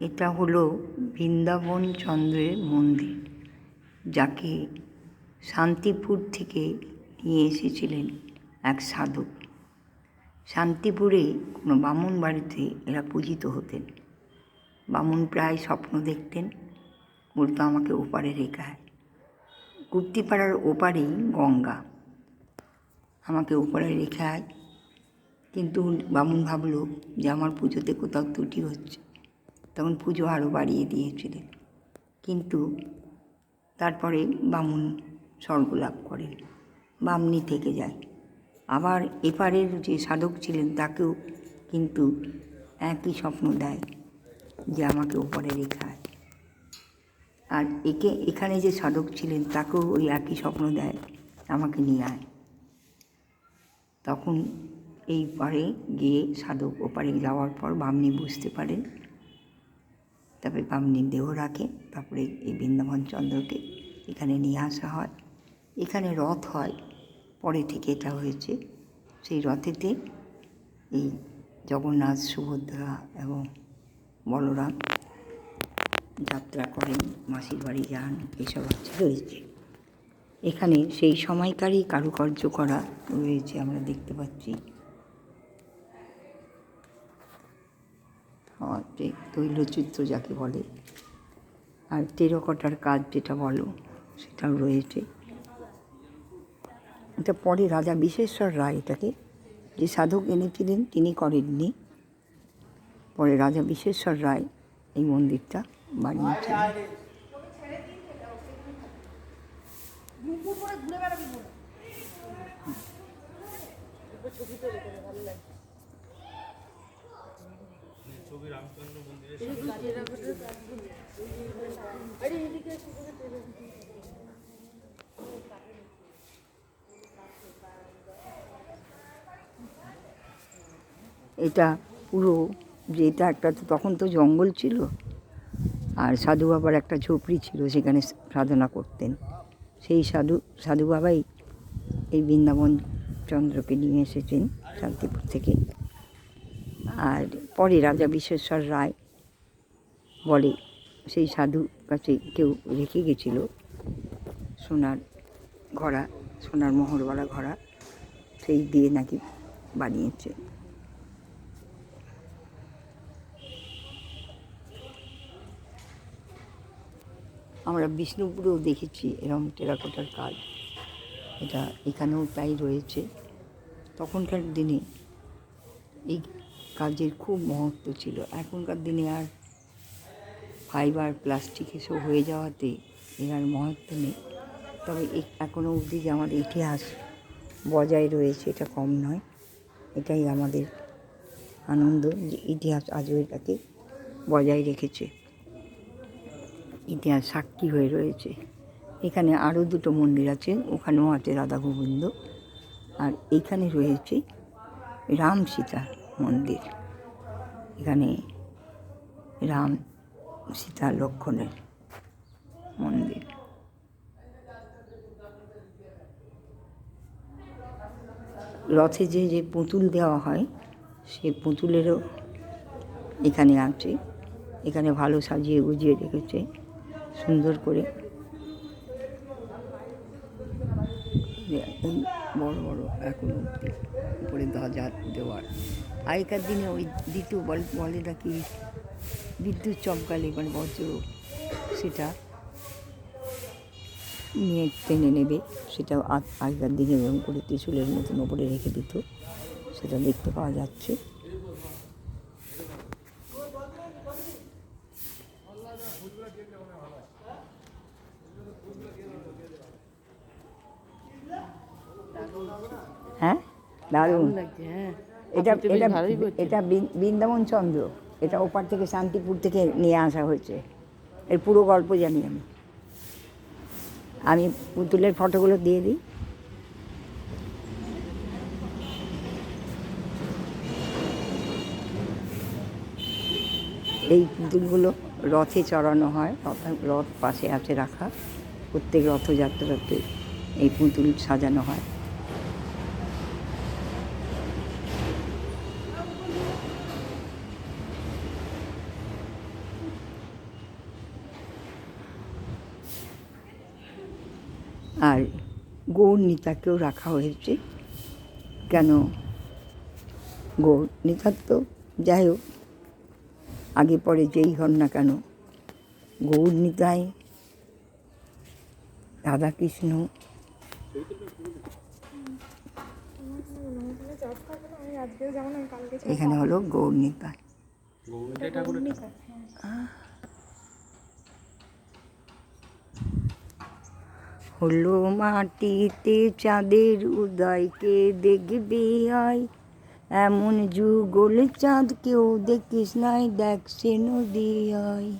এটা হলো বৃন্দাবন চন্দ্রের মন্দির, যাকে শান্তিপুর থেকে নিয়ে এসেছিলেন এক সাধক। শান্তিপুরে কোনো বামুন বাড়িতে এরা পূজিত হতেন। বামুন প্রায় স্বপ্ন দেখতেন, বলতো আমাকে ওপারে রেখে আয়। গুপ্তিপাড়ার ওপারেই গঙ্গা, আমাকে ওপারে রেখে আয়। কিন্তু বামুন ভাবলো যে আমার পুজোতে কোথাও ত্রুটি হচ্ছে, তখন পুজো আরও বাড়িয়ে দিয়েছিলেন। কিন্তু তারপরে বামুন স্বর্গ লাভ করেন, বামনি থেকে যায়। আবার এপারের যে সাধক ছিলেন তাকেও কিন্তু একই স্বপ্ন দেয় যে আমাকে ওপারে রেখে আয়। আর এখানে যে সাধক ছিলেন তাকেও ওই একই স্বপ্ন দেয়, আমাকে নিয়ে আয়। তখন এই পারে গিয়ে সাধক ওপারে যাওয়ার পর বামনি বুঝতে পারেন, তারপরে বামনির দেহ রাখে। তারপরে এই বৃন্দাবন চন্দ্রকে এখানে নিয়ে আসা হয়। এখানে রথ হয়, পরে থেকে এটা হয়েছে। সেই রথেতে এই জগন্নাথ, সুভদ্রা এবং বলরাম যাত্রা করেন, মাসির বাড়ি যান, এসব রয়েছে। এখানে সেই সময়কারই কারুকার্য করা রয়েছে, আমরা দেখতে পাচ্ছি। তৈলচিত্র যাকে বলে, আর টেরাকোটার কাজ যেটা বলো সেটাও রয়েছে। এটা পরে রাজা বিশেশ্বর রায়, এটাকে যে সাধক এনেছিলেন তিনি করেননি, পরে রাজা বিশেশ্বর রায় এই মন্দিরটা বানিয়েছিলেন। এটা পুরো যেটা একটা, তখন তো জঙ্গল ছিল, আর সাধু বাবার একটা ঝুপড়ি ছিল, সেখানে সাধনা করতেন। সেই সাধু বাবাই এই বৃন্দাবন চন্দ্রকে নিয়ে এসেছেন শান্তিপুর থেকে। আর পরে রাজা বিশেশ্বর রায় বলে সেই সাধু কাছে কেউ রেখে গেছিল সোনার ঘোড়া, সোনার মোহরওয়ালা ঘোড়া, সেই দিয়ে নাকি বানিয়েছে। আমরা বিষ্ণুপুরেও দেখেছি এরকম টেরাকোটার কাজ, এটা এখানেও তাই রয়েছে। তখনকার দিনে এই কাজের খুব মহত্ব ছিল। এখনকার দিনে আর ফাইবার, প্লাস্টিক এসব হয়ে যাওয়াতে এর আর মহত্ব নেই। তবে এখনও অবধি যে আমাদের ইতিহাস বজায় রয়েছে, এটা কম নয়। এটাই আমাদের আনন্দ যে ইতিহাস আজও এটাকে বজায় রেখেছে, ইতিহাস সাক্ষী হয়ে রয়েছে। এখানে আরও দুটো মন্দির আছে, ওখানেও আছে রাধা গোবিন্দ, আর এইখানে রয়েছে রাম সীতা মন্দির। এখানে রাম, সীতা, লক্ষ্মণের মন্দির। রথে যে পুতুল দেওয়া হয়, সে পুতুলেরও এখানে আছে। এখানে ভালো সাজিয়ে গুজিয়ে রেখেছে সুন্দর করে। বড় বড় এখন উপরে ধ্বজা দেওয়ার। আগেকার দিনে ওই দ্বিতীয় বলে নাকি বিদ্যুৎ চমকালে, মানে বজ্র, সেটা নিয়ে টেনে নেবে, সেটাও আগেকার দিনে এরকম করে ত্রিশূলের মতন ওপরে রেখে দিত, সেটা দেখতে পাওয়া যাচ্ছে। হ্যাঁ, দারুণ লাগছে। হ্যাঁ, এটা বৃন্দাবন চন্দ্র, এটা ওপার থেকে শান্তিপুর থেকে নিয়ে আসা হয়েছে। এর পুরো গল্প জানি আমি পুতুলের ফটোগুলো দিয়ে দিই। এই পুতুলগুলো রথে চড়ানো হয়, রথ পাশে আছে রাখা। প্রত্যেক রথযাত্রাতে এই পুতুল সাজানো হয়। আর গৌরনীতাকেও রাখা হয়েছে। কেন গৌরনীতার তো যাই হোক আগে পরে যেই হন না কেন, গৌরনীতায় রাধাকৃষ্ণ এখানে হলো গৌরনীতায়। হলো মাটিতে চাঁদের উদয়কে দেখবি আয়, এমন যুগল চাঁদ কেউ দেখিস নাই, দেখ সে নদী আয়।